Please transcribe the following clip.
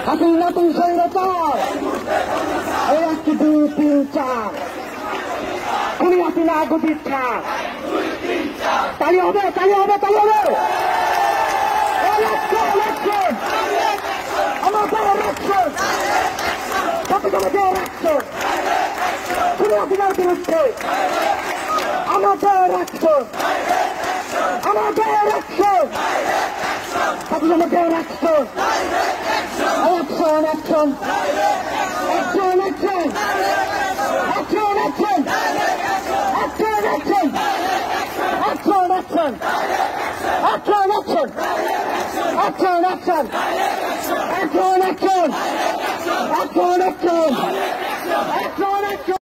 হাসিনা তুই স্বৈরাচার, এই 1 2 3 4 খুনি হাসিনা গদির ছাড়। তালি হবে, তালি হবে, তালি হবে। আমাদের ইলেকশন, আমাদের ইলেকশন, খুনি হাসিনার বিরুদ্ধে আমাদের ইলেকশন, আমাদের ইলেকশন, আমাদের election, election, election, election, election, election, election, election, election, election, election, election, action, action, action, action, action, action, action, action.